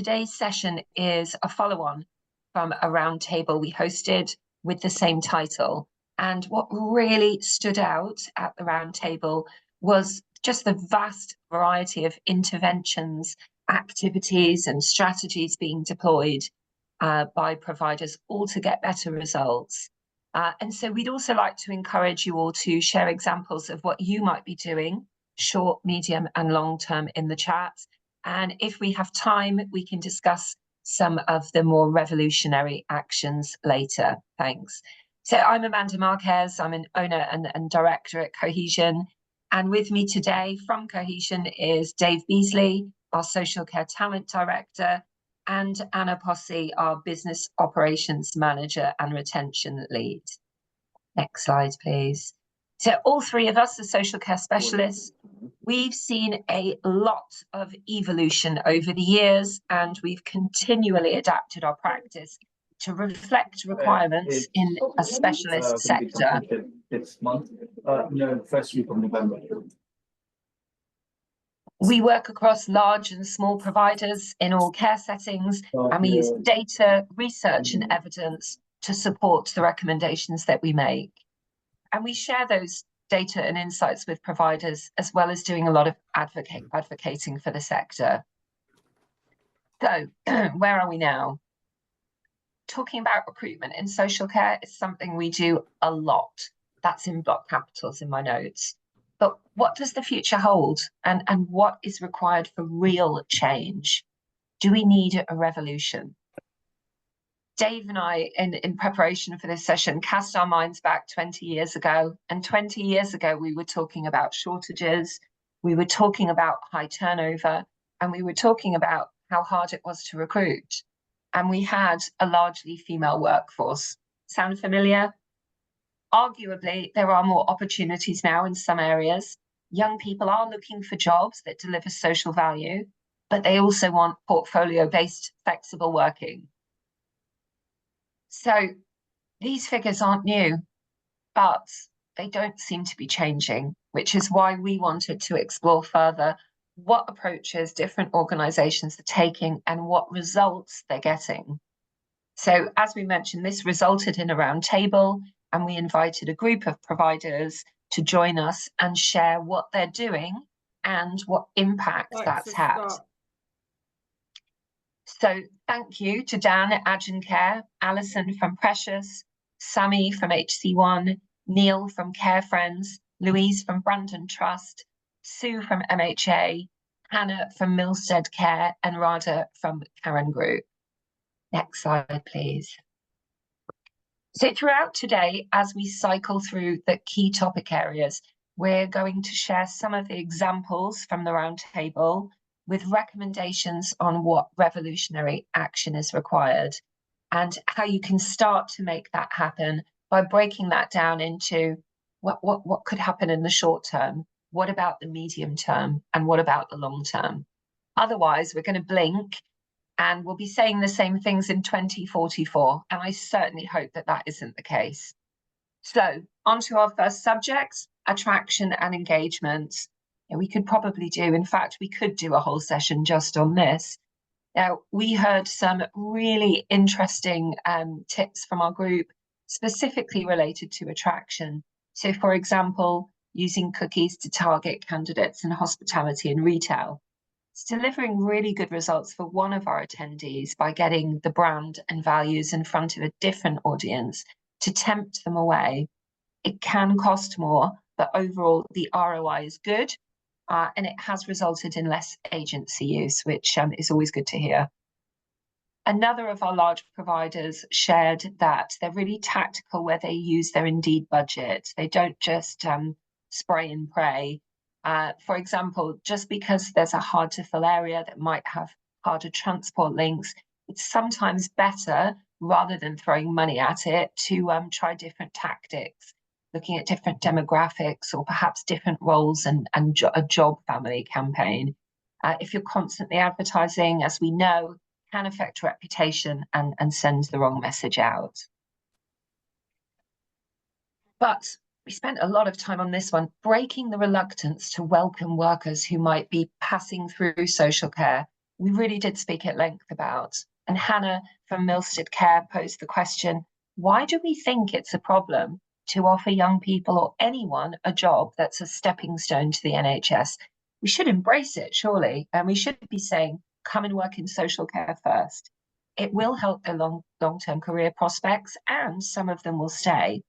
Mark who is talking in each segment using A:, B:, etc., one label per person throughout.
A: Today's session is a follow-on from a roundtable we hosted with the same title. And what really stood out at the roundtable was just the vast variety of interventions, activities, and strategies being deployed by providers, all to get better results. And so we'd also like to encourage you all to share examples of what you might be doing, short, medium, and long term, in the chat. And if we have time, we can discuss some of the more revolutionary actions later. Thanks. So I'm Amanda Marquez. I'm an owner and director at Cohesion. And with me today from Cohesion is Dave Beasley, our social care talent director, and Anna Posse, our business operations manager and retention lead. Next slide, please. So all three of us are social care specialists. We've seen a lot of evolution over the years, and we've continually adapted our practice to reflect requirements in a specialist sector.
B: This month, first week of November.
A: We work across large and small providers in all care settings, and we use data, research, and evidence to support the recommendations that we make. And we share those data and insights with providers, as well as doing a lot of advocating for the sector. So where are we now? Talking about recruitment in social care is something we do a lot. That's in block capitals in my notes. But what does the future hold? And what is required for real change? Do we need a revolution? Dave and I, in preparation for this session, cast our minds back 20 years ago. And 20 years ago, we were talking about shortages, we were talking about high turnover, and we were talking about how hard it was to recruit. And we had a largely female workforce. Sound familiar? Arguably, there are more opportunities now in some areas. Young people are looking for jobs that deliver social value, but they also want portfolio-based flexible working. So these figures aren't new, but they don't seem to be changing, which is why we wanted to explore further what approaches different organisations are taking and what results they're getting. So as we mentioned, this resulted in a roundtable, and we invited a group of providers to join us and share what they're doing and what impact that's had. So thank you to Dan at Agent Care, Alison from Precious, Sammy from HC1, Neil from Care Friends, Louise from Brandon Trust, Sue from MHA, Hannah from Milstead Care, and Radha from Karen Group. Next slide, please. So throughout today, as we cycle through the key topic areas, we're going to share some of the examples from the roundtable with recommendations on what revolutionary action is required and how you can start to make that happen by breaking that down into what could happen in the short term, what about the medium term, and what about the long term. Otherwise, we're going to blink and we'll be saying the same things in 2044, and I certainly hope that that isn't the case. So on to our first subject, attraction and engagement. We could probably do, in fact, we could do a whole session just on this. Now, we heard some really interesting tips from our group, specifically related to attraction. So, for example, using cookies to target candidates in hospitality and retail. It's delivering really good results for one of our attendees by getting the brand and values in front of a different audience to tempt them away. It can cost more, but overall the ROI is good. And it has resulted in less agency use, which is always good to hear. Another of our large providers shared that they're really tactical where they use their Indeed budget. They don't just spray and pray. For example, just because there's a hard to fill area that might have harder transport links, it's sometimes better, rather than throwing money at it, to try different tactics, looking at different demographics or perhaps different roles and a job family campaign. If you're constantly advertising, as we know, can affect reputation and send the wrong message out. But we spent a lot of time on this one, breaking the reluctance to welcome workers who might be passing through social care we really did speak at length about. And Hannah from Milstead Care posed the question, why do we think it's a problem to offer young people or anyone a job that's a stepping stone to the NHS? We should embrace it, surely. And we should be saying, come and work in social care first. It will help their long-term career prospects, and some of them will stay.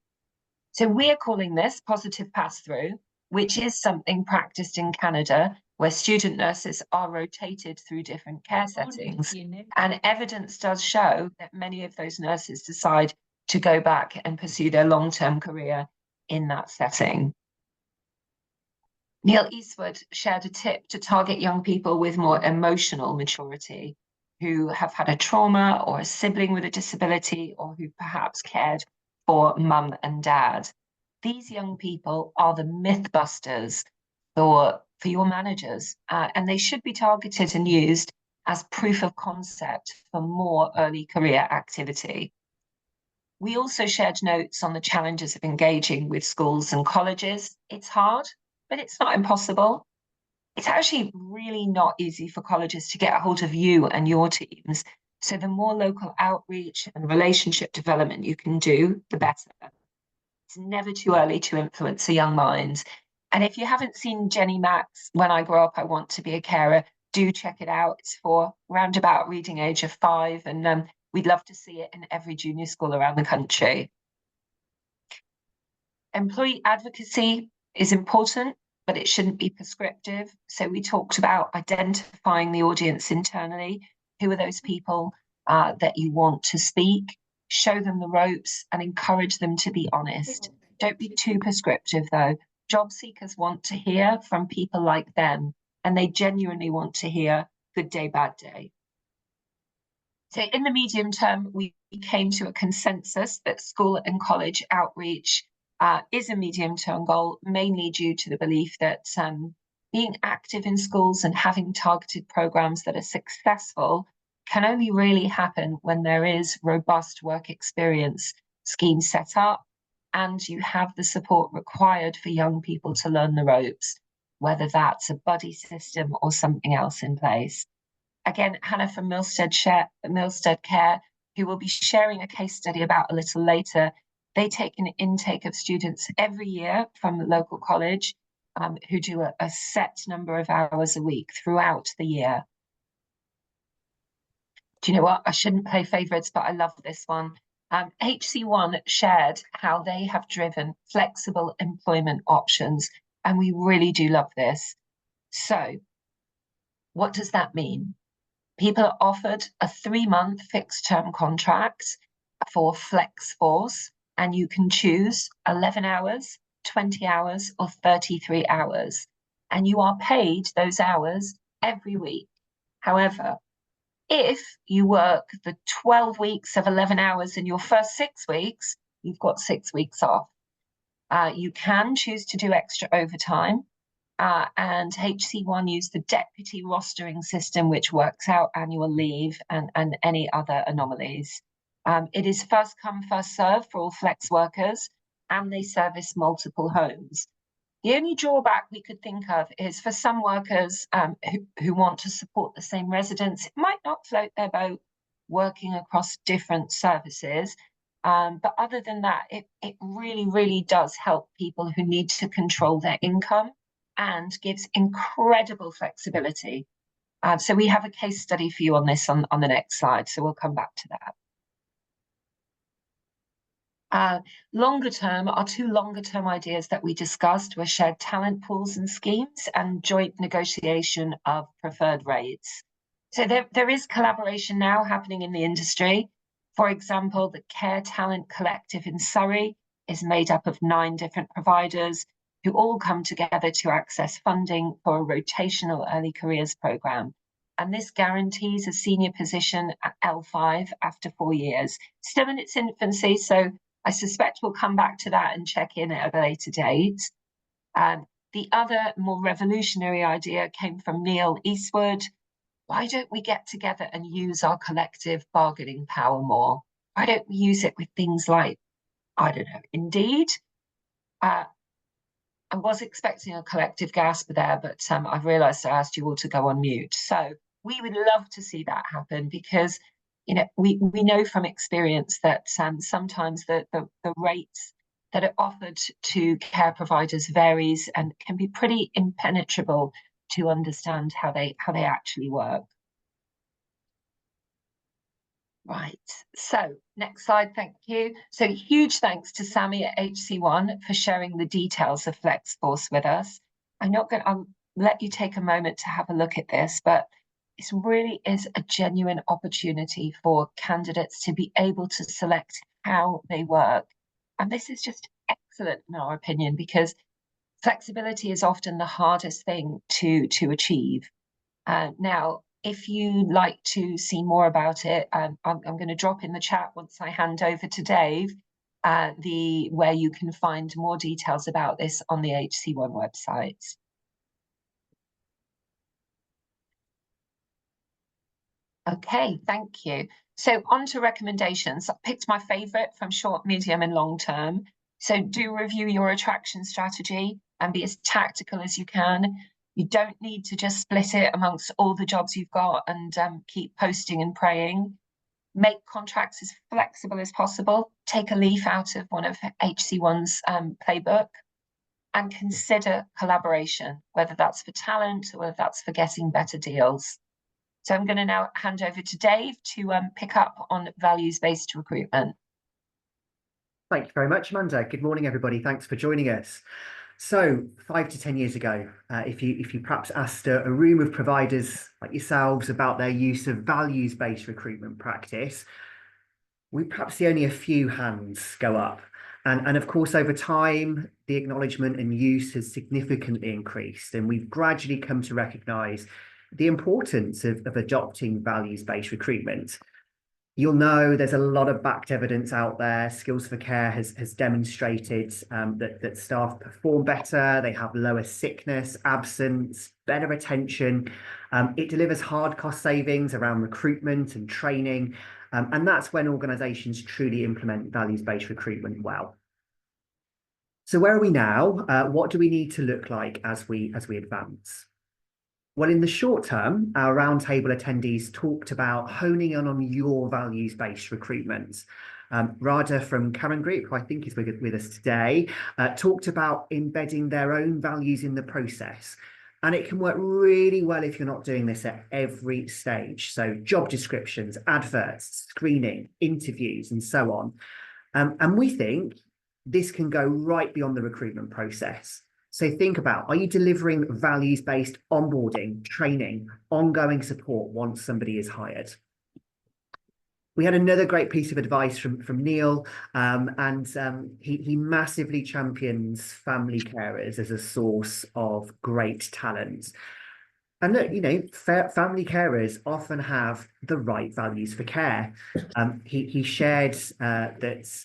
A: So we're calling this positive pass-through, which is something practiced in Canada, where student nurses are rotated through different care settings. And evidence does show that many of those nurses decide to go back and pursue their long-term career in that setting. Neil Eastwood shared a tip to target young people with more emotional maturity, who have had a trauma or a sibling with a disability, or who perhaps cared for mum and dad. These young people are the myth busters for your managers, and they should be targeted and used as proof of concept for more early career activity. We also shared notes on the challenges of engaging with schools and colleges. It's hard, but it's not impossible. It's actually really not easy for colleges to get a hold of you and your teams. So the more local outreach and relationship development you can do, the better. It's never too early to influence a young mind. And if you haven't seen Jenny Mack's When I Grow Up, I Want to Be a Carer, do check it out. It's for roundabout reading age of 5, and we'd love to see it in every junior school around the country. Employee advocacy is important, but it shouldn't be prescriptive. So we talked about identifying the audience internally. Who are those people that you want to speak? Show them the ropes and encourage them to be honest. Don't be too prescriptive, though. Job seekers want to hear from people like them, and they genuinely want to hear good day, bad day. So in the medium term, we came to a consensus that school and college outreach is a medium-term goal, mainly due to the belief that being active in schools and having targeted programs that are successful can only really happen when there is robust work experience schemes set up and you have the support required for young people to learn the ropes, whether that's a buddy system or something else in place. Again, Hannah from Milstead Care, who will be sharing a case study about a little later, they take an intake of students every year from the local college who do a set number of hours a week throughout the year. Do you know what? I shouldn't play favourites, but I love this one. HC1 shared how they have driven flexible employment options, and we really do love this. So what does that mean? People are offered a 3-month fixed-term contract for flex force, and you can choose 11 hours, 20 hours, or 33 hours. And you are paid those hours every week. However, if you work the 12 weeks of 11 hours in your first 6 weeks, you've got 6 weeks off. You can choose to do extra overtime. And HC1 use the deputy rostering system, which works out annual leave and any other anomalies. It is first come, first serve for all flex workers, and they service multiple homes. The only drawback we could think of is for some workers who want to support the same residents, it might not float their boat working across different services. But other than that, it really, really does help people who need to control their income and gives incredible flexibility. So we have a case study for you on this on the next slide, so we'll come back to that. Longer term, our 2 longer term ideas that we discussed were shared talent pools and schemes and joint negotiation of preferred rates. So there is collaboration now happening in the industry. For example, the Care Talent Collective in Surrey is made up of 9 different providers who all come together to access funding for a rotational early careers programme. And this guarantees a senior position at L5 after 4 years. Still in its infancy, so I suspect we'll come back to that and check in at a later date. The other more revolutionary idea came from Neil Eastwood. Why don't we get together and use our collective bargaining power more? Why don't we use it with things like, I don't know, Indeed? I was expecting a collective gasp there, but I've realised I asked you all to go on mute. So we would love to see that happen, because we know from experience that sometimes the rates that are offered to care providers varies and can be pretty impenetrable to understand how they actually work. Right, so next slide, thank you. So huge thanks to Sammy at HC1 for sharing the details of FlexForce with us. I'll let you take a moment to have a look at this, but this really is a genuine opportunity for candidates to be able to select how they work. And this is just excellent in our opinion, because flexibility is often the hardest thing to achieve. Now, if you'd like to see more about it, I'm going to drop in the chat once I hand over to Dave, where you can find more details about this on the HC1 website. Okay, thank you. So on to recommendations. I picked my favorite from short, medium, and long term. So do review your attraction strategy and be as tactical as you can. You don't need to just split it amongst all the jobs you've got and keep posting and praying. Make contracts as flexible as possible. Take a leaf out of one of HC1's playbook, and consider collaboration, whether that's for talent or whether that's for getting better deals. So I'm going to now hand over to Dave to pick up on values-based recruitment.
C: Thank you very much, Amanda. Good morning, everybody. Thanks for joining us. So 5 to 10 years ago, if you perhaps asked a room of providers like yourselves about their use of values-based recruitment practice, we perhaps see only a few hands go up. And of course, over time, the acknowledgement and use has significantly increased, and we've gradually come to recognise the importance of adopting values-based recruitment. You'll know there's a lot of backed evidence out there. Skills for Care has demonstrated that staff perform better, they have lower sickness, absence, better retention. It delivers hard cost savings around recruitment and training. And that's when organisations truly implement values-based recruitment well. So where are we now? What do we need to look like as we advance? Well, in the short term, our roundtable attendees talked about honing in on your values-based recruitment. Radha from Karen Group, who I think is with us today, talked about embedding their own values in the process. And it can work really well if you're not doing this at every stage. So job descriptions, adverts, screening, interviews, and so on. And we think this can go right beyond the recruitment process. So think about, are you delivering values-based onboarding, training, ongoing support once somebody is hired? We had another great piece of advice from Neil, and he massively champions family carers as a source of great talent. And look, family carers often have the right values for care. He shared that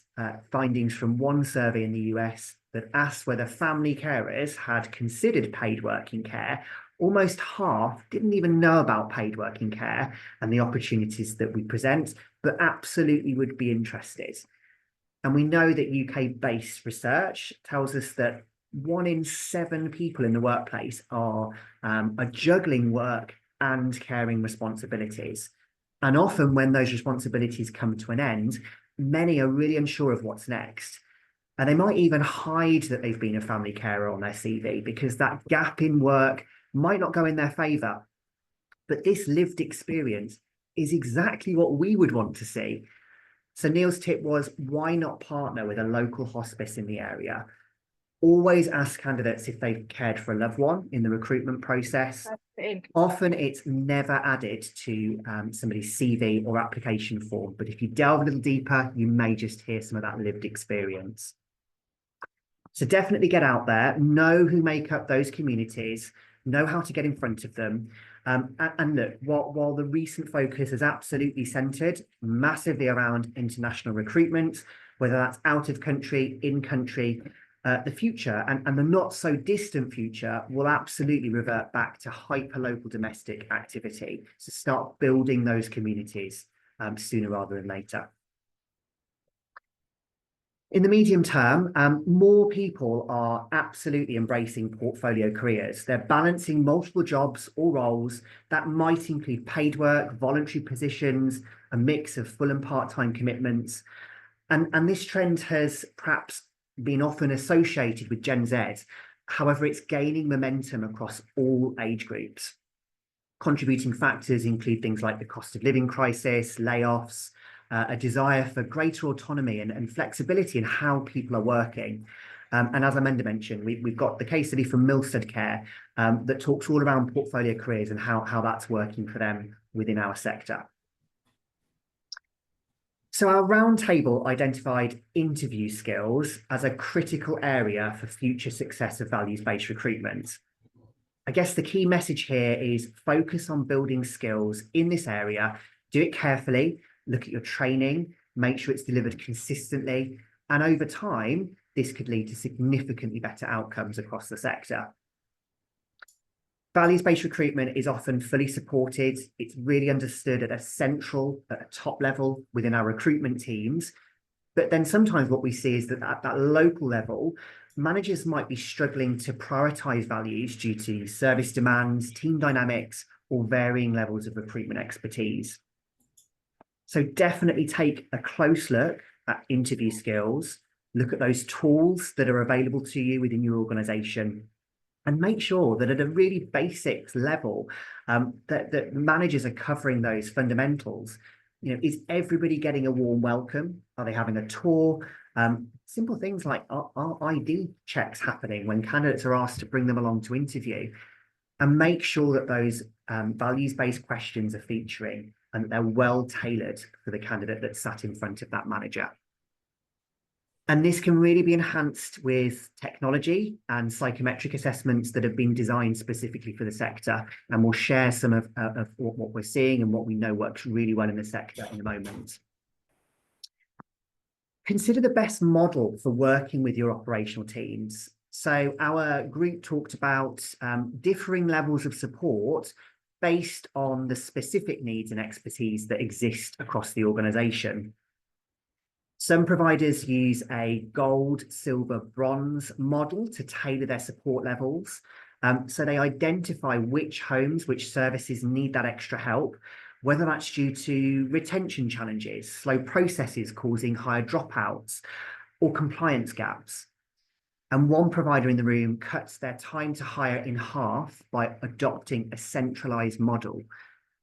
C: findings from one survey in the US that asked whether family carers had considered paid working care. Almost half didn't even know about paid working care and the opportunities that we present, but absolutely would be interested. And we know that UK-based research tells us that 1 in 7 people in the workplace are juggling work and caring responsibilities. And often when those responsibilities come to an end, many are really unsure of what's next. And they might even hide that they've been a family carer on their CV because that gap in work might not go in their favour. But this lived experience is exactly what we would want to see. So Neil's tip was, why not partner with a local hospice in the area? Always ask candidates if they've cared for a loved one in the recruitment process. Often it's never added to somebody's CV or application form, but if you delve a little deeper, you may just hear some of that lived experience. So definitely get out there, know who make up those communities, know how to get in front of them. And look, while the recent focus is absolutely centred massively around international recruitment, whether that's out of country, in country, the future and the not so distant future will absolutely revert back to hyper-local domestic activity. So start building those communities sooner rather than later. In the medium term, more people are absolutely embracing portfolio careers. They're balancing multiple jobs or roles that might include paid work, voluntary positions, a mix of full and part-time commitments. And this trend has perhaps been often associated with Gen Z. However, it's gaining momentum across all age groups. Contributing factors include things like the cost of living crisis, layoffs, a desire for greater autonomy and flexibility in how people are working. And as Amanda mentioned, we've got the case study from Milstead Care that talks all around portfolio careers and how that's working for them within our sector. So our roundtable identified interview skills as a critical area for future success of values-based recruitment. I guess the key message here is focus on building skills in this area, do it carefully, look at your training, make sure it's delivered consistently, and over time, this could lead to significantly better outcomes across the sector. Values-based recruitment is often fully supported. It's really understood at a top level within our recruitment teams. But then sometimes what we see is that at that local level, managers might be struggling to prioritise values due to service demands, team dynamics, or varying levels of recruitment expertise. So definitely take a close look at interview skills, look at those tools that are available to you within your organisation, and make sure that at a really basics level, that managers are covering those fundamentals. You know, is everybody getting a warm welcome? Are they having a tour? Simple things like are ID checks happening when candidates are asked to bring them along to interview? And make sure that those values-based questions are featuring and that they're well tailored for the candidate that's sat in front of that manager. And this can really be enhanced with technology and psychometric assessments that have been designed specifically for the sector. And we'll share some of what we're seeing and what we know works really well in the sector in a moment. Consider the best model for working with your operational teams. So our group talked about differing levels of support based on the specific needs and expertise that exist across the organisation. Some providers use a gold, silver, bronze model to tailor their support levels. So they identify which homes, which services need that extra help, whether that's due to retention challenges, slow processes causing higher dropouts, or compliance gaps. And one provider in the room cuts their time to hire in half by adopting a centralised model.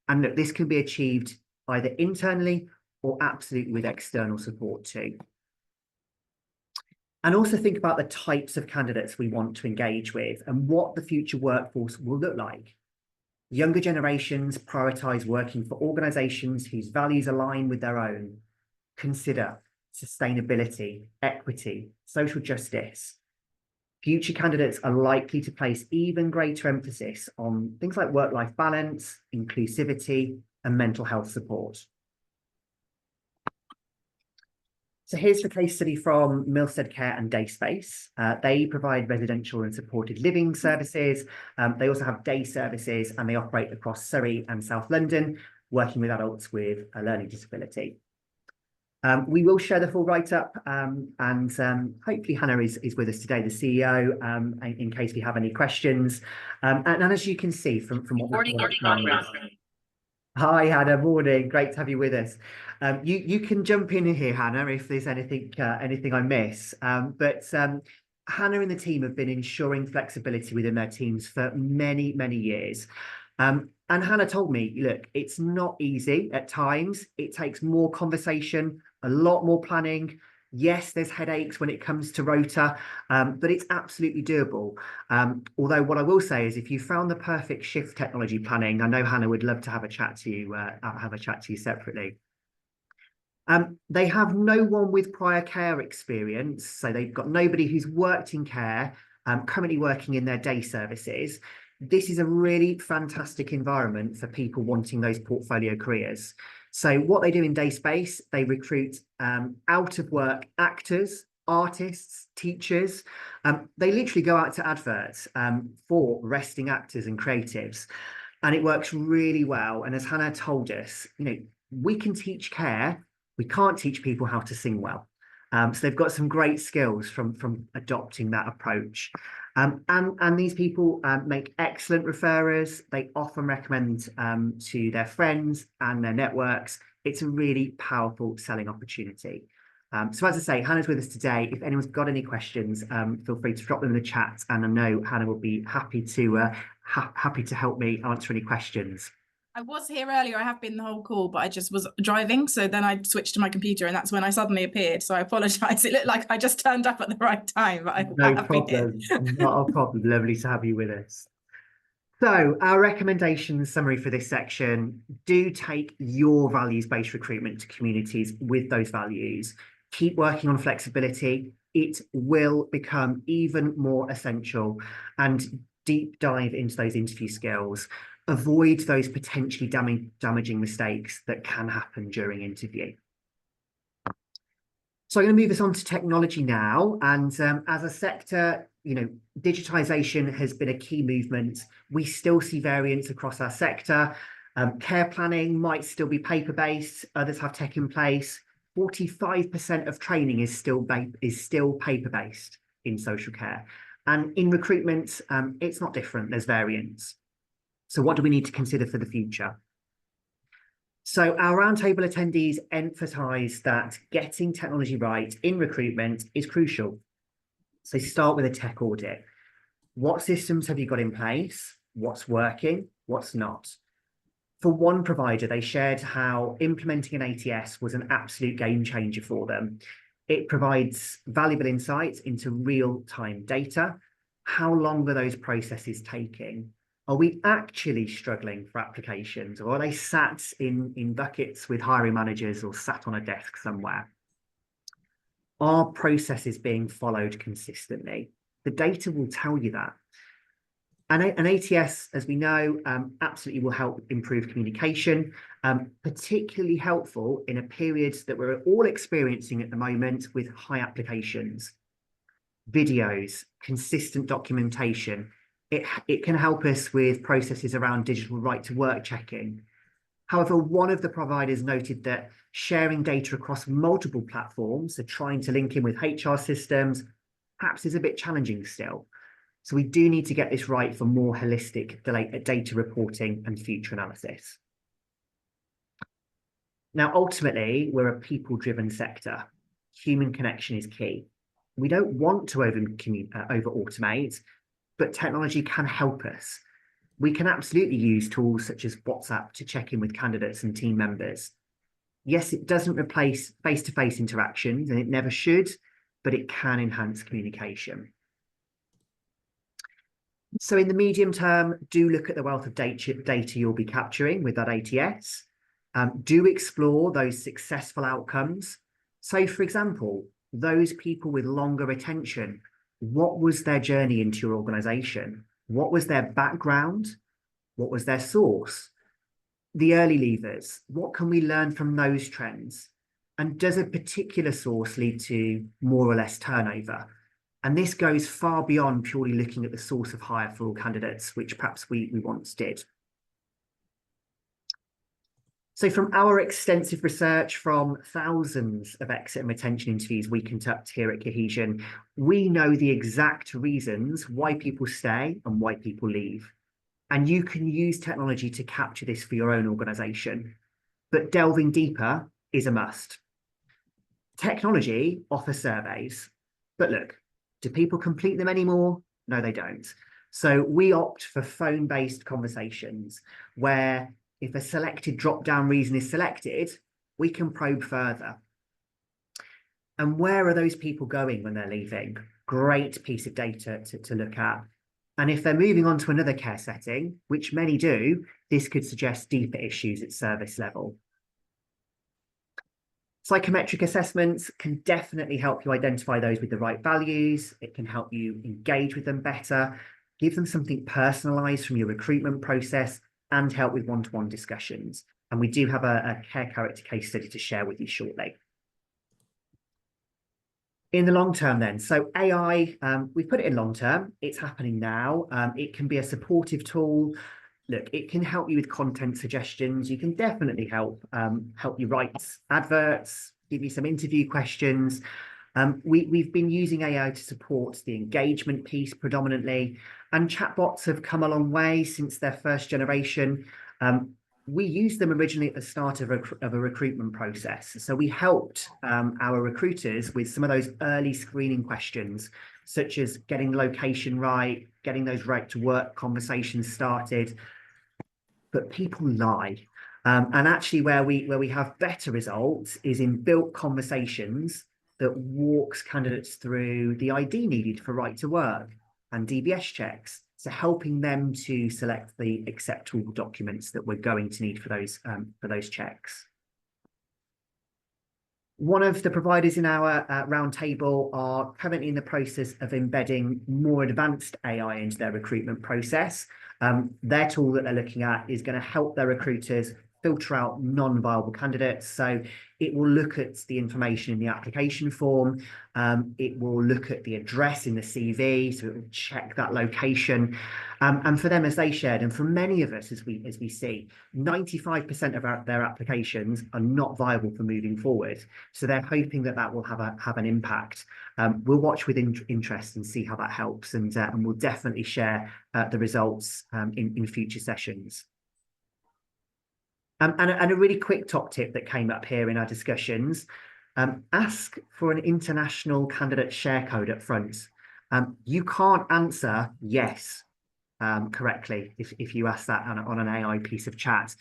C: And look, this can be achieved either internally or absolutely with external support too. And also think about the types of candidates we want to engage with and what the future workforce will look like. Younger generations prioritise working for organisations whose values align with their own. Consider sustainability, equity, social justice. Future candidates are likely to place even greater emphasis on things like work-life balance, inclusivity, and mental health support. So here's the case study from Milstead Care and Dayspace. They provide residential and supported living services. They also have day services and they operate across Surrey and South London, working with adults with a learning disability. We will share the full write-up and hopefully Hannah is with us today, the CEO, in case we have any questions. And as you can see from what Hi, Hannah. Morning. Great to have you with us. You can jump in here, Hannah, if there's anything I miss. But Hannah and the team have been ensuring flexibility within their teams for many, many years. And Hannah told me, look, it's not easy at times. It takes more conversation, a lot more planning. Yes, there's headaches when it comes to rota, but it's absolutely doable. Although what I will say is if you found the perfect shift technology planning, I know Hannah would love to have a chat to you, separately. They have no one with prior care experience, so they've got nobody who's worked in care, currently working in their day services. This is a really fantastic environment for people wanting those portfolio careers. So what they do in Dayspace, they recruit out of work actors, artists, teachers. They literally go out to adverts for resting actors and creatives. And it works really well. And as Hannah told us, you know, we can teach care. We can't teach people how to sing well. So they've got some great skills from adopting that approach. And these people make excellent referrers. They often recommend to their friends and their networks. It's a really powerful selling opportunity. So as I say, Hannah's with us today. If anyone's got any questions, feel free to drop them in the chat, and I know Hannah will be happy to help me answer any questions.
D: I was here earlier. I have been the whole call, but I just was driving. So then I switched to my computer, and that's when I suddenly appeared. So I apologise. It looked like I just turned up at the right time, but I have been here.
C: Not a problem. Lovely to have you with us. So our recommendation summary for this section: do take your values-based recruitment to communities with those values. Keep working on flexibility. It will become even more essential, and deep dive into those interview skills. Avoid those potentially damaging mistakes that can happen during interview. So I'm going to move us on to technology now. And as a sector, digitization has been a key movement. We still see variance across our sector. Care planning might still be paper-based. Others have tech in place. 45% of training is still paper-based in social care. And in recruitment, it's not different. There's variance. So what do we need to consider for the future? So our roundtable attendees emphasise that getting technology right in recruitment is crucial. So start with a tech audit. What systems have you got in place? What's working? What's not? For one provider, they shared how implementing an ATS was an absolute game changer for them. It provides valuable insights into real-time data. How long are those processes taking? Are we actually struggling for applications, or are they sat in buckets with hiring managers or sat on a desk somewhere? Are processes being followed consistently? The data will tell you that. And an ATS, as we know, absolutely will help improve communication, particularly helpful in a period that we're all experiencing at the moment with high applications. Videos, consistent documentation. It can help us with processes around digital right to work checking. However, one of the providers noted that sharing data across multiple platforms, so trying to link in with HR systems, perhaps is a bit challenging still. So we do need to get this right for more holistic data reporting and future analysis. Now, ultimately, we're a people-driven sector. Human connection is key. We don't want to over-automate, but technology can help us. We can absolutely use tools such as WhatsApp to check in with candidates and team members. Yes, it doesn't replace face-to-face interactions, and it never should, but it can enhance communication. So in the medium term, do look at the wealth of data you'll be capturing with that ATS. Do explore those successful outcomes. So, for example, those people with longer retention, what was their journey into your organization? What was their background? What was their source? The early leavers, what can we learn from those trends? And does a particular source lead to more or less turnover? And this goes far beyond purely looking at the source of hire for all candidates, which perhaps we once did. So from our extensive research from thousands of exit and retention interviews we conduct here at Cohesion, we know the exact reasons why people stay and why people leave. And you can use technology to capture this for your own organisation. But delving deeper is a must. Technology offers surveys. But look, do people complete them anymore? No, they don't. So we opt for phone-based conversations where if a selected drop-down reason is selected, we can probe further. And where are those people going when they're leaving? Great piece of data to look at. And if they're moving on to another care setting, which many do, this could suggest deeper issues at service level. Psychometric assessments can definitely help you identify those with the right values. It can help you engage with them better, give them something personalised from your recruitment process, and help with one-to-one discussions. And we do have a care character case study to share with you shortly. In the long term then, so AI, we've put it in long term, it's happening now. It can be a supportive tool. Look, it can help you with content suggestions. You can definitely help you write adverts, give you some interview questions. We've been using AI to support the engagement piece predominantly, and chatbots have come a long way since their first generation. We used them originally at the start of a recruitment process. So we helped our recruiters with some of those early screening questions, such as getting location right, getting those right to work conversations started. But people lie. And actually where we have better results is in built conversations that walks candidates through the ID needed for right to work and DBS checks. So helping them to select the acceptable documents that we're going to need for those checks. One of the providers in our roundtable are currently in the process of embedding more advanced AI into their recruitment process. Their tool that they're looking at is going to help their recruiters filter out non-viable candidates. So it will look at the information in the application form. It will look at the address in the CV, so it will check that location. And for them, as they shared, and for many of us, as we see, 95% of their applications are not viable for moving forward. So they're hoping that that will have an impact. We'll watch with interest and see how that helps, and we'll definitely share the results in future sessions. And a really quick top tip that came up here in our discussions, ask for an international candidate share code up front. You can't answer yes correctly if you ask that on an AI piece of chat.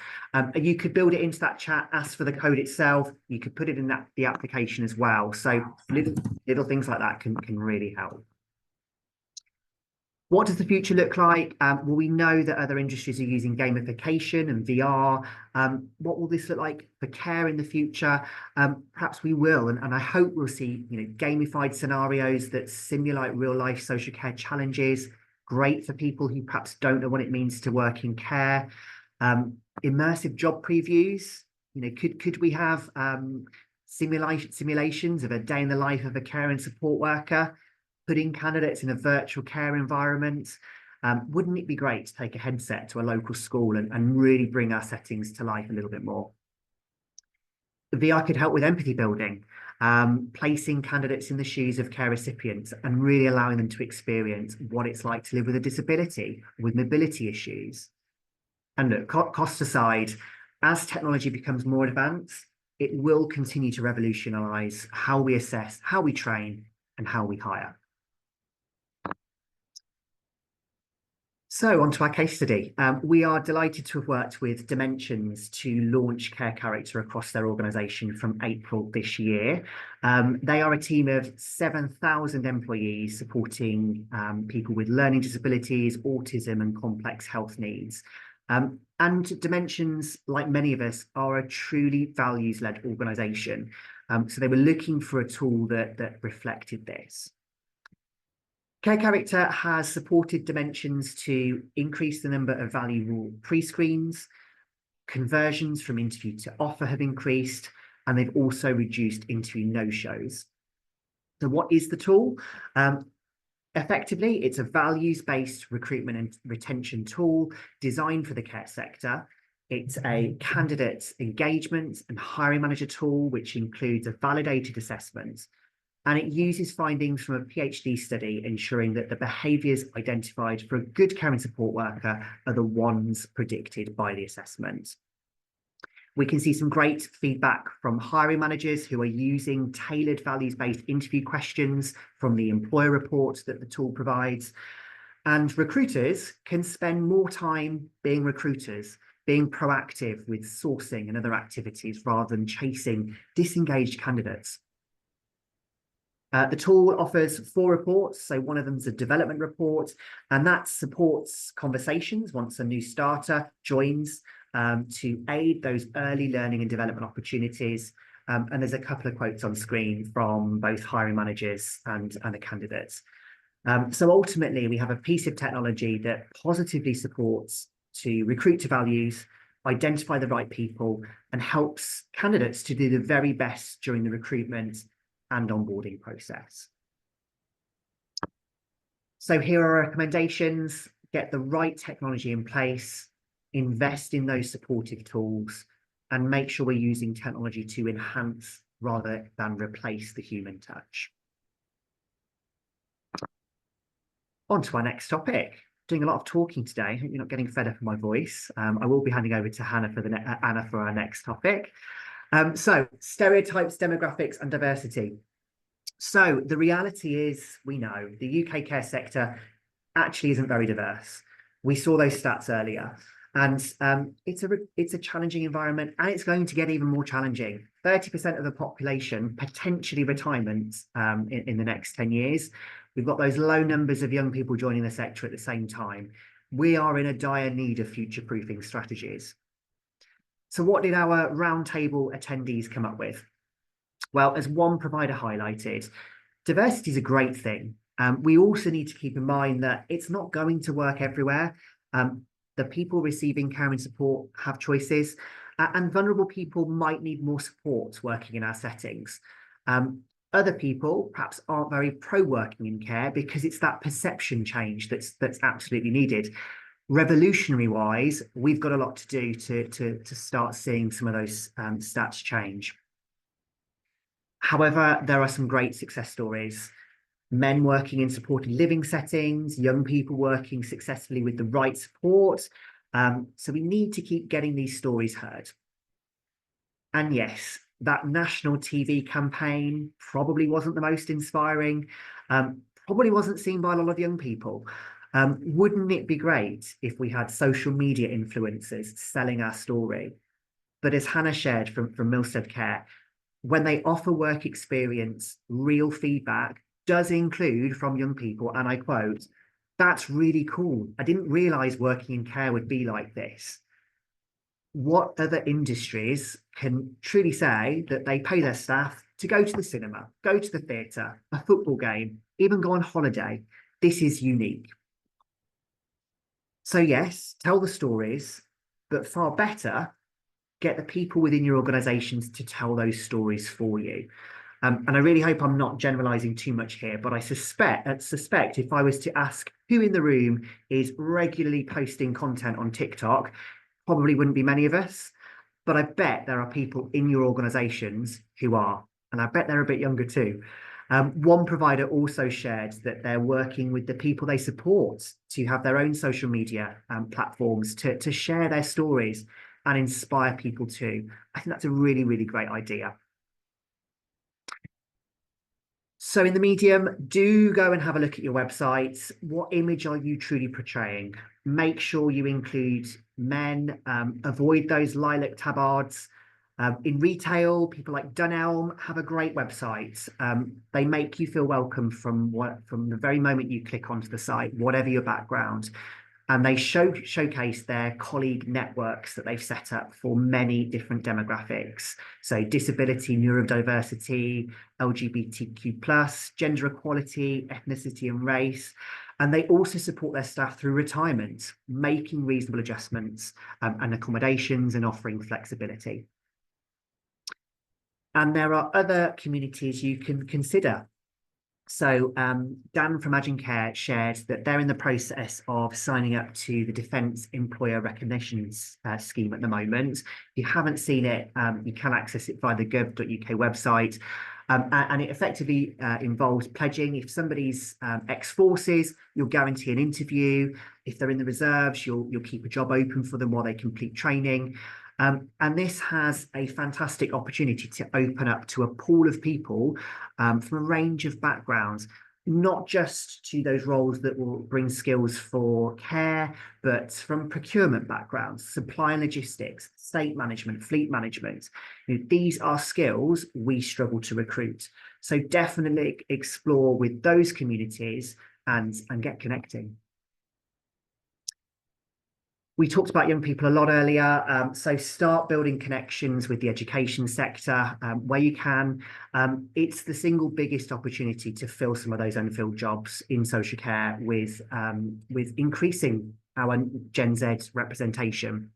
C: You could build it into that chat, ask for the code itself. You could put it in the application as well. So little things like that can really help. What does the future look like? Well, we know that other industries are using gamification and VR. What will this look like for care in the future? Perhaps we will, and I hope we'll see, gamified scenarios that simulate real life social care challenges. Great for people who perhaps don't know what it means to work in care. Immersive job previews. Could we have simulations of a day in the life of a care and support worker? Putting candidates in a virtual care environment. Wouldn't it be great to take a headset to a local school and really bring our settings to life a little bit more? The VR could help with empathy building, placing candidates in the shoes of care recipients and really allowing them to experience what it's like to live with a disability, with mobility issues. And look, cost aside, as technology becomes more advanced, it will continue to revolutionise how we assess, how we train, and how we hire. So on to our case study. We are delighted to have worked with Dimensions to launch Care Character across their organisation from April this year. They are a team of 7,000 employees supporting people with learning disabilities, autism and complex health needs. And Dimensions, like many of us, are a truly values-led organisation. So they were looking for a tool that reflected this. Care Character has supported Dimensions to increase the number of valuable pre-screens, conversions from interview to offer have increased, and they've also reduced interview no-shows. So what is the tool? Effectively, it's a values-based recruitment and retention tool designed for the care sector. It's a candidate engagement and hiring manager tool, which includes a validated assessment. And it uses findings from a PhD study, ensuring that the behaviours identified for a good care and support worker are the ones predicted by the assessment. We can see some great feedback from hiring managers who are using tailored values-based interview questions from the employer report that the tool provides. And recruiters can spend more time being recruiters, being proactive with sourcing and other activities rather than chasing disengaged candidates. The tool offers 4 reports. So one of them is a development report, and that supports conversations once a new starter joins to aid those early learning and development opportunities. And there's a couple of quotes on screen from both hiring managers and the candidates. So ultimately, we have a piece of technology that positively supports to recruit to values, identify the right people, and helps candidates to do the very best during the recruitment and onboarding process. So here are our recommendations: get the right technology in place, invest in those supportive tools, and make sure we're using technology to enhance rather than replace the human touch. On to our next topic. Doing a lot of talking today. I hope you're not getting fed up of my voice. I will be handing over to Hannah for Anna for our next topic. So stereotypes, demographics, and diversity. So the reality is, we know the UK care sector actually isn't very diverse. We saw those stats earlier, and it's a challenging environment, and it's going to get even more challenging. 30% of the population potentially retirement in the next 10 years. We've got those low numbers of young people joining the sector at the same time. We are in a dire need of future-proofing strategies. So what did our roundtable attendees come up with? Well, as one provider highlighted, diversity is a great thing. We also need to keep in mind that it's not going to work everywhere. The people receiving care and support have choices, and vulnerable people might need more support working in our settings. Other people perhaps aren't very pro working in care because it's that perception change that's absolutely needed. Revolutionary wise, we've got a lot to do to start seeing some of those stats change. However, there are some great success stories. Men working in supported living settings, young people working successfully with the right support. So we need to keep getting these stories heard. And yes, that national TV campaign probably wasn't the most inspiring, probably wasn't seen by a lot of young people. Wouldn't it be great if we had social media influencers selling our story? But as Hannah shared from Milstead Care, when they offer work experience, real feedback does include from young people, and I quote, "That's really cool. I didn't realise working in care would be like this." What other industries can truly say that they pay their staff to go to the cinema, go to the theatre, a football game, even go on holiday? This is unique. So yes, tell the stories, but far better, get the people within your organisations to tell those stories for you. And I really hope I'm not generalising too much here, but I suspect if I was to ask who in the room is regularly posting content on TikTok, probably wouldn't be many of us, but I bet there are people in your organisations who are, and I bet they're a bit younger too. One provider also shared that they're working with the people they support to have their own social media platforms to share their stories and inspire people too. I think that's a really, really great idea. So in the medium, do go and have a look at your websites. What image are you truly portraying? Make sure you include men, avoid those lilac tabards. In retail, people like Dunelm have a great website. They make you feel welcome from the very moment you click onto the site, whatever your background. And they showcase their colleague networks that they've set up for many different demographics. So disability, neurodiversity, LGBTQ+, gender equality, ethnicity and race. And they also support their staff through retirement, making reasonable adjustments and accommodations and offering flexibility. And there are other communities you can consider. So Dan from Cohesion Care shared that they're in the process of signing up to the Defence Employer Recognition Scheme at the moment. If you haven't seen it, you can access it via the gov.uk website. And it effectively involves pledging. If somebody's ex-forces, you'll guarantee an interview. If they're in the reserves, you'll keep a job open for them while they complete training. And this has a fantastic opportunity to open up to a pool of people from a range of backgrounds, not just to those roles that will bring skills for care, but from procurement backgrounds, supply and logistics, state management, fleet management. You know, these are skills we struggle to recruit. So definitely explore with those communities and get connecting. We talked about young people a lot earlier, so start building connections with the education sector where you can. It's the single biggest opportunity to fill some of those unfilled jobs in social care with increasing our Gen Z representation.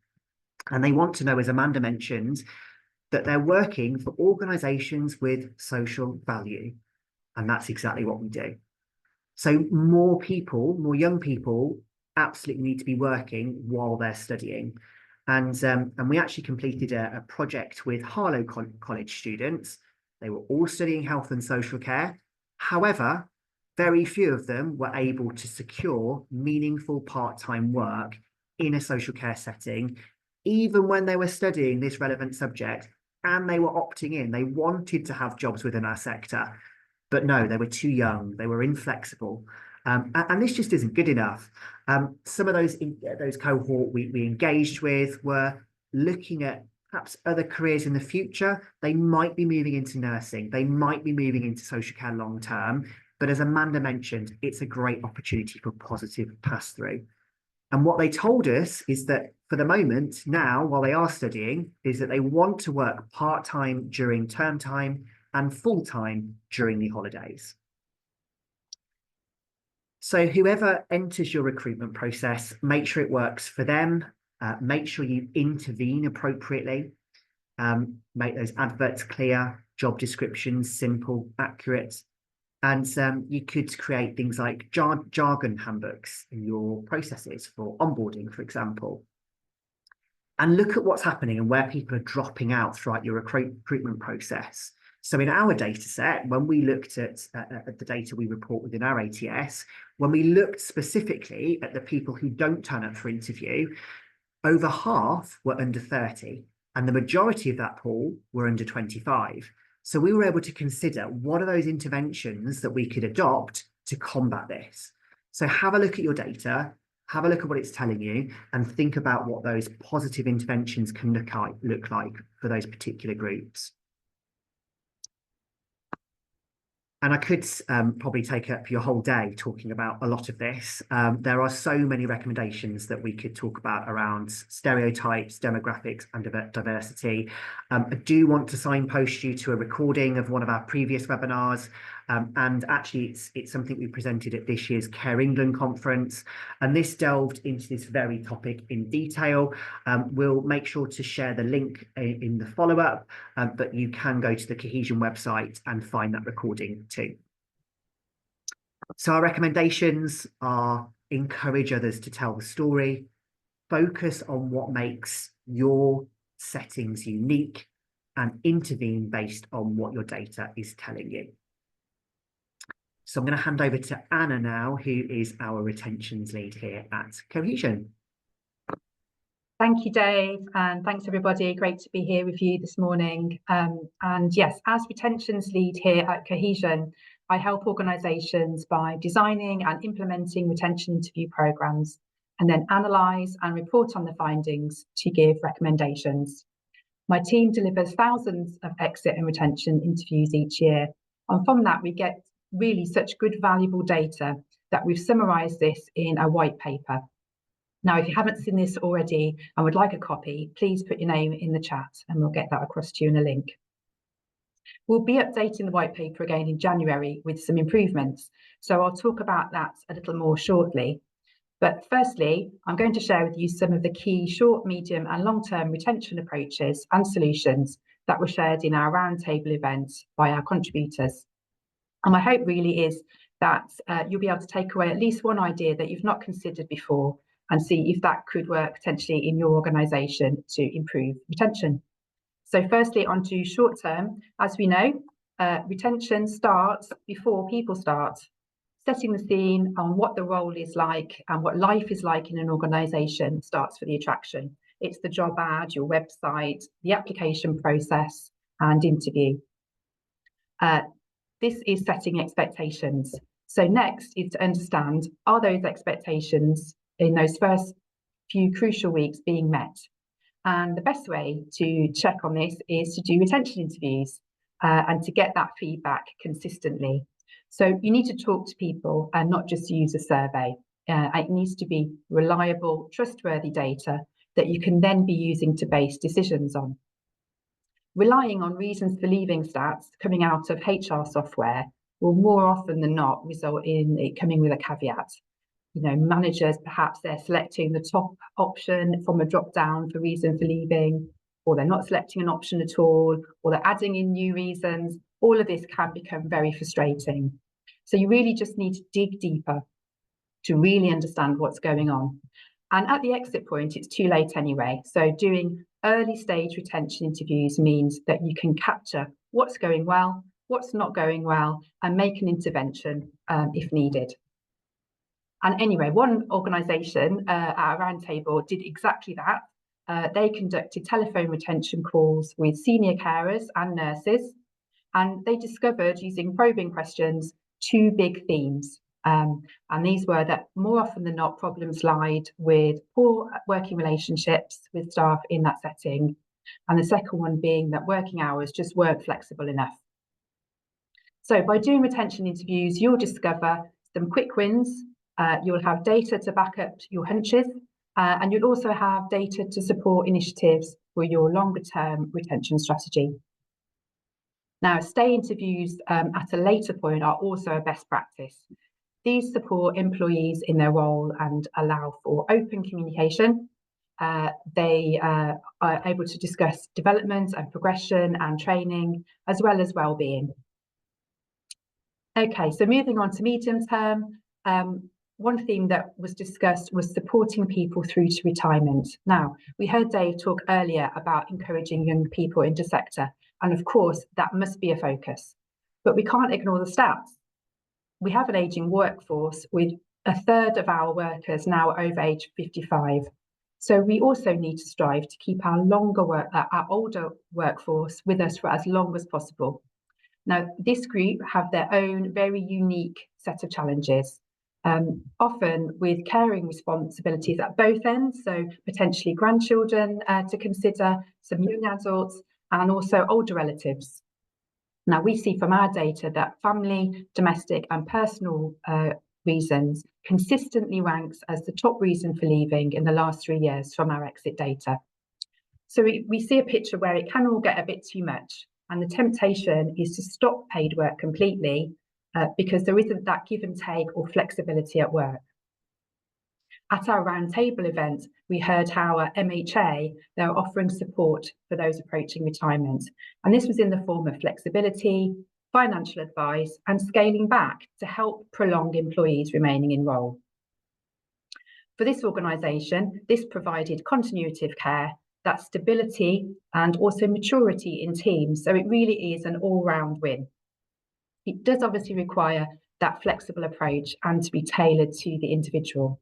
C: And they want to know, as Amanda mentioned, that they're working for organisations with social value. And that's exactly what we do. So more people, more young people, absolutely need to be working while they're studying. And we actually completed a project with Harlow College students. They were all studying health and social care. However, very few of them were able to secure meaningful part-time work in a social care setting, even when they were studying this relevant subject and they were opting in. They wanted to have jobs within our sector, but no, they were too young, they were inflexible. And this just isn't good enough. Some of those cohort we engaged with were looking at perhaps other careers in the future. They might be moving into nursing, they might be moving into social care long term, but as Amanda mentioned, it's a great opportunity for positive pass-through. And what they told us is that for the moment now, while they are studying, is that they want to work part-time during term time and full-time during the holidays. So whoever enters your recruitment process, make sure it works for them, make sure you intervene appropriately, make those adverts clear, job descriptions simple, accurate, and you could create things like jargon handbooks in your processes for onboarding, for example. And look at what's happening and where people are dropping out throughout your recruitment process. So in our data set, when we looked at the data we report within our ATS, when we looked specifically at the people who don't turn up for interview, over half were under 30, and the majority of that pool were under 25. So we were able to consider what are those interventions that we could adopt to combat this. So have a look at your data, have a look at what it's telling you, and think about what those positive interventions can look like for those particular groups. And I could probably take up your whole day talking about a lot of this. There are so many recommendations that we could talk about around stereotypes, demographics, and diversity. I do want to signpost you to a recording of one of our previous webinars. And actually, it's something we presented at this year's Care England conference. And this delved into this very topic in detail. We'll make sure to share the link in the follow-up, but you can go to the Cohesion website and find that recording too. So our recommendations are: encourage others to tell the story, focus on what makes your settings unique, and intervene based on what your data is telling you. So I'm going to hand over to Anna now, who is our retentions lead here at Cohesion.
E: Thank you, Dave, and thanks everybody. Great to be here with you this morning. And yes, as retentions lead here at Cohesion, I help organisations by designing and implementing retention interview programmes, and then analyse and report on the findings to give recommendations. My team delivers thousands of exit and retention interviews each year, and from that we get really such good valuable data that we've summarised this in a white paper. Now, if you haven't seen this already and would like a copy, please put your name in the chat and we'll get that across to you in a link. We'll be updating the white paper again in January with some improvements, so I'll talk about that a little more shortly. But firstly, I'm going to share with you some of the key short, medium and long-term retention approaches and solutions that were shared in our roundtable event by our contributors. And my hope really is that you'll be able to take away at least one idea that you've not considered before and see if that could work potentially in your organisation to improve retention. So firstly, onto short term. As we know, retention starts before people start, setting the scene on what the role is like and what life is like in an organisation starts for the attraction. It's the job ad, your website, the application process and interview. This is setting expectations. So next is to understand, are those expectations in those first few crucial weeks being met? And the best way to check on this is to do retention interviews and to get that feedback consistently. So you need to talk to people and not just use a survey. It needs to be reliable, trustworthy data that you can then be using to base decisions on. Relying on reasons for leaving stats coming out of HR software will more often than not result in it coming with a caveat. You know, managers, perhaps they're selecting the top option from a drop down for reason for leaving, or they're not selecting an option at all, or they're adding in new reasons. All of this can become very frustrating. So you really just need to dig deeper to really understand what's going on. And at the exit point, it's too late anyway. So doing early stage retention interviews means that you can capture what's going well what's not going well, and make an intervention if needed. And anyway, one organisation at our roundtable did exactly that. They conducted telephone retention calls with senior carers and nurses, and they discovered, using probing questions, 2 big themes. And these were that more often than not, problems lied with poor working relationships with staff in that setting. And the second one being that working hours just weren't flexible enough. So by doing retention interviews, you'll discover some quick wins. You'll have data to back up your hunches, and you'll also have data to support initiatives for your longer term retention strategy. Now, stay interviews at a later point are also a best practice. These support employees in their role and allow for open communication. They are able to discuss development and progression and training, as well as well-being. Okay, so moving on to medium term, one theme that was discussed was supporting people through to retirement. Now, we heard Dave talk earlier about encouraging young people into sector, and of course, that must be a focus. But we can't ignore the stats. We have an ageing workforce with 1/3 of our workers now over age 55. So we also need to strive to keep our older workforce with us for as long as possible. Now, this group have their own very unique set of challenges, often with caring responsibilities at both ends, so potentially grandchildren to consider, some young adults, and also older relatives. Now, we see from our data that family, domestic, and personal reasons consistently ranks as the top reason for leaving in the last 3 years from our exit data. So we see a picture where it can all get a bit too much, and the temptation is to stop paid work completely because there isn't that give and take or flexibility at work. At our roundtable event, we heard how at MHA, they're offering support for those approaching retirement. And this was in the form of flexibility, financial advice, and scaling back to help prolong employees remaining in role. For this organisation, this provided continuity of care, that stability, and also maturity in teams. So it really is an all-round win. It does obviously require that flexible approach and to be tailored to the individual.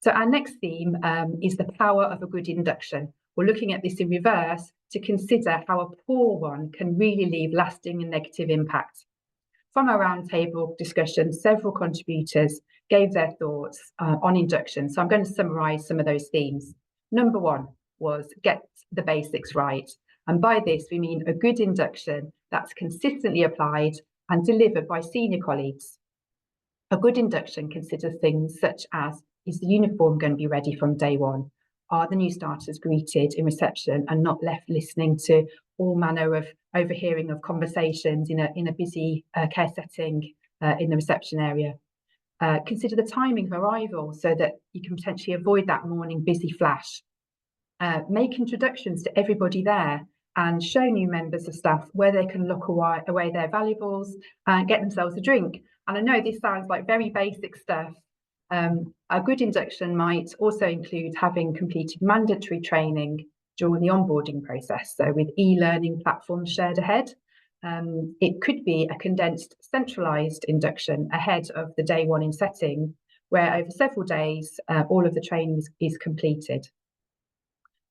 E: So our next theme is the power of a good induction. We're looking at this in reverse to consider how a poor one can really leave lasting and negative impact. From our roundtable discussion, several contributors gave their thoughts on induction. So I'm going to summarise some of those themes. Number 1 was get the basics right. And by this, we mean a good induction that's consistently applied and delivered by senior colleagues. A good induction considers things such as, is the uniform going to be ready from day one? Are the new starters greeted in reception and not left listening to all manner of overhearing of conversations in a busy care setting in the reception area? Consider the timing of arrival so that you can potentially avoid that morning busy flash. Make introductions to everybody there and show new members of staff where they can lock away their valuables and get themselves a drink. And I know this sounds like very basic stuff. A good induction might also include having completed mandatory training during the onboarding process, so with e-learning platforms shared ahead. It could be a condensed, centralised induction ahead of the day one in setting, where over several days, all of the training is completed.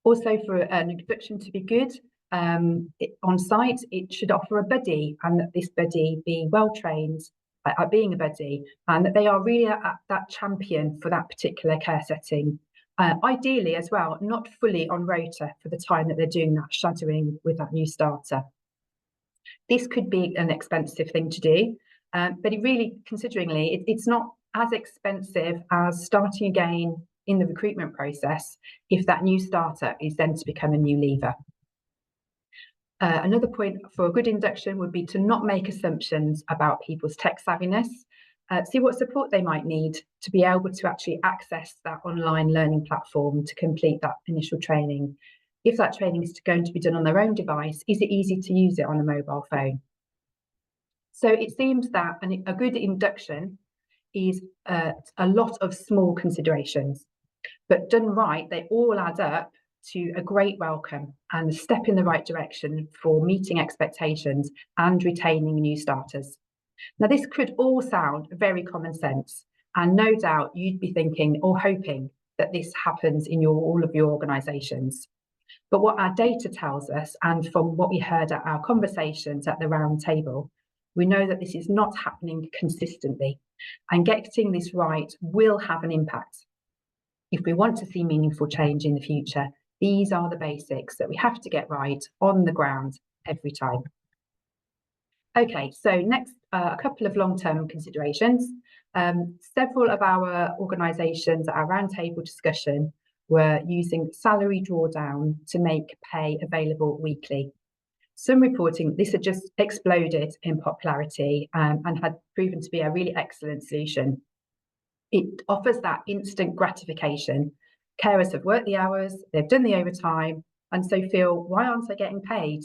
E: Also, for an induction to be good on site, it should offer a buddy, and that this buddy be well trained at being a buddy, and that they are really that champion for that particular care setting. Ideally as well, not fully on rota for the time that they're doing that shadowing with that new starter. This could be an expensive thing to do, but it really, consideringly, it's not as expensive as starting again in the recruitment process if that new starter is then to become a new leaver. Another point for a good induction would be to not make assumptions about people's tech savviness. See what support they might need to be able to actually access that online learning platform to complete that initial training. If that training is going to be done on their own device, is it easy to use it on a mobile phone? So it seems that a good induction is a lot of small considerations, but done right, they all add up to a great welcome and a step in the right direction for meeting expectations and retaining new starters. Now, this could all sound very common sense, and no doubt you'd be thinking or hoping that this happens in all of your organisations. But what our data tells us, and from what we heard at our conversations at the round table, we know that this is not happening consistently, and getting this right will have an impact. If we want to see meaningful change in the future, these are the basics that we have to get right on the ground every time. Okay, so next, a couple of long-term considerations. Several of our organisations at our roundtable discussion were using salary drawdown to make pay available weekly. Some reporting this had just exploded in popularity and had proven to be a really excellent solution. It offers that instant gratification. Carers have worked the hours, they've done the overtime, and so feel, why aren't I getting paid?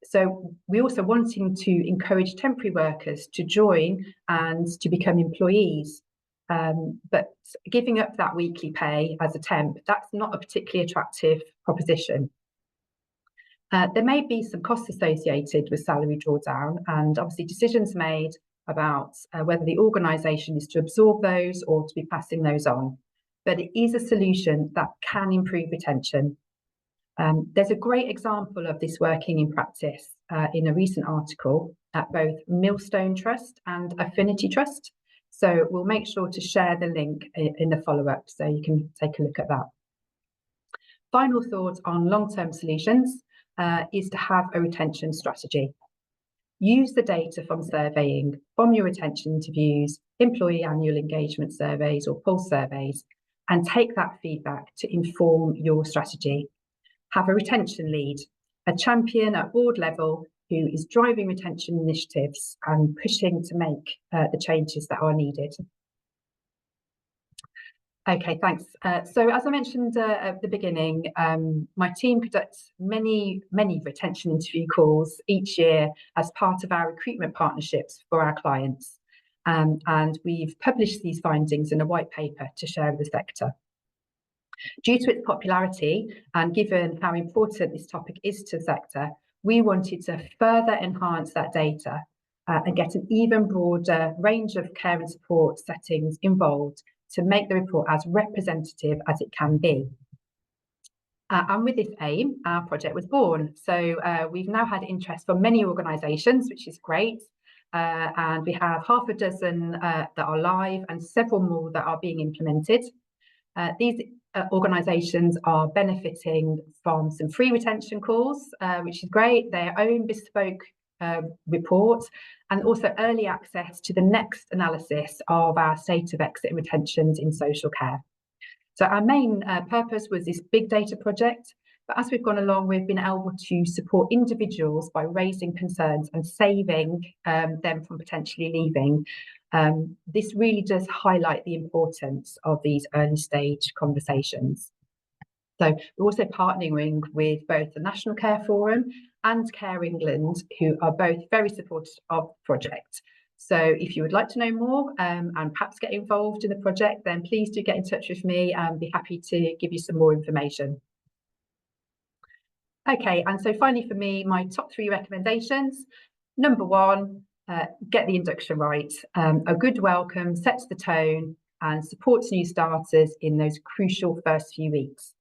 E: So we're also wanting to encourage temporary workers to join and to become employees. But giving up that weekly pay as a temp, that's not a particularly attractive proposition. There may be some costs associated with salary drawdown, and obviously decisions made about whether the organisation is to absorb those or to be passing those on. But it is a solution that can improve retention. There's a great example of this working in practice in a recent article at both Millstone Trust and Affinity Trust. So we'll make sure to share the link in the follow-up so you can take a look at that. Final thought on long-term solutions is to have a retention strategy. Use the data from surveying, from your retention interviews, employee annual engagement surveys or pulse surveys, and take that feedback to inform your strategy. Have a retention lead, a champion at board level who is driving retention initiatives and pushing to make the changes that are needed. Okay, thanks. So as I mentioned at the beginning, my team conducts many retention interview calls each year as part of our recruitment partnerships for our clients. And we've published these findings in a white paper to share with the sector. Due to its popularity and given how important this topic is to the sector, we wanted to further enhance that data and get an even broader range of care and support settings involved to make the report as representative as it can be. And with this aim, our project was born. So we've now had interest from many organisations, which is great. And we have half a dozen that are live and several more that are being implemented. These organisations are benefiting from some free retention calls, which is great, their own bespoke report, and also early access to the next analysis of our state of exit and retentions in social care. So our main purpose was this big data project, but as we've gone along, we've been able to support individuals by raising concerns and saving them from potentially leaving. This really does highlight the importance of these early stage conversations. So we're also partnering with both the National Care Forum and Care England, who are both very supportive of the project. So if you would like to know more and perhaps get involved in the project, then please do get in touch with me and be happy to give you some more information. Okay, and so finally for me, my top 3 recommendations. Number 1, get the induction right. A good welcome sets the tone and supports new starters in those crucial first few weeks.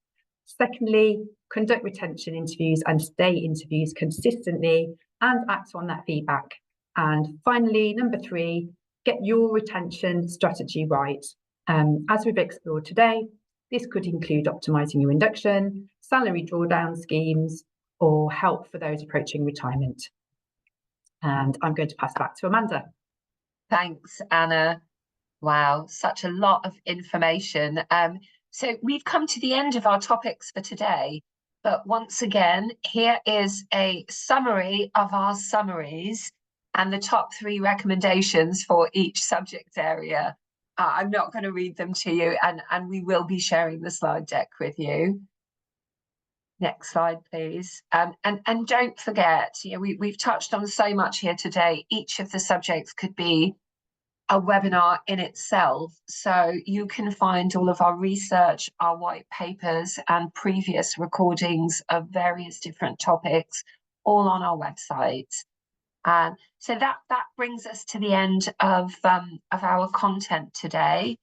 E: Secondly, conduct retention interviews and stay interviews consistently and act on that feedback. And finally, number 3, get your retention strategy right. As we've explored today, this could include optimising your induction, salary drawdown schemes, or help for those approaching retirement. And I'm going to pass back to Amanda.
A: Thanks, Anna. Wow, such a lot of information. So we've come to the end of our topics for today, but once again, here is a summary of our summaries and the top 3 recommendations for each subject area. I'm not going to read them to you, and we will be sharing the slide deck with you. Next slide, please. And don't forget, we've touched on so much here today. Each of the subjects could be a webinar in itself. So you can find all of our research, our white papers, and previous recordings of various different topics all on our website. So that brings us to the end of our content today.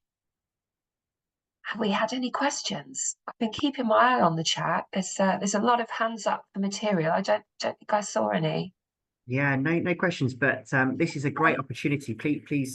A: Have we had any questions? I've been keeping my eye on the chat. There's a lot of hands up for material. I don't think I saw any.
C: Yeah, no questions, but this is a great opportunity. Please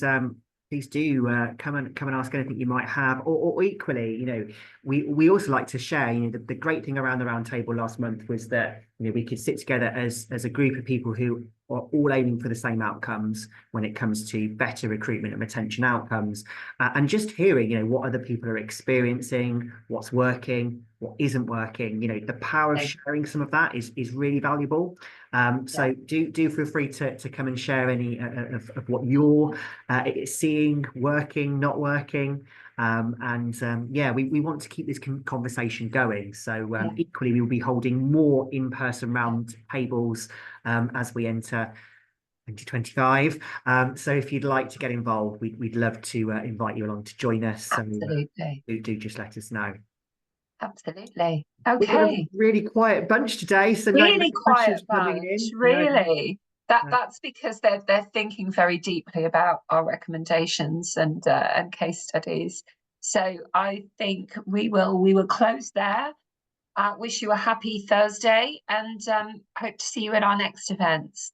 C: do come and ask anything you might have, or equally, you know, we also like to share. You know, the great thing around the roundtable last month was that, you know, we could sit together as a group of people who are all aiming for the same outcomes when it comes to better recruitment and retention outcomes, and just hearing, you know, what other people are experiencing, what's working, what isn't working. You know, the power of sharing some of that is really valuable. So do feel free to come and share any of what you're seeing working, not working. Yeah, we want to keep this conversation going. So equally, we will be holding more in-person round tables as we enter 2025. So if you'd like to get involved, we'd love to invite you along to join us.
A: Absolutely.
C: So do just let us know.
A: Absolutely.
C: We've got a
A: Okay.
C: really quiet bunch today, so
A: Really
C: no
A: quiet
C: questions coming
A: bunch,
C: in.
A: really. That's because they're thinking very deeply about our recommendations and case studies. So I think we will close there. Wish you a happy Thursday, and hope to see you at our next events.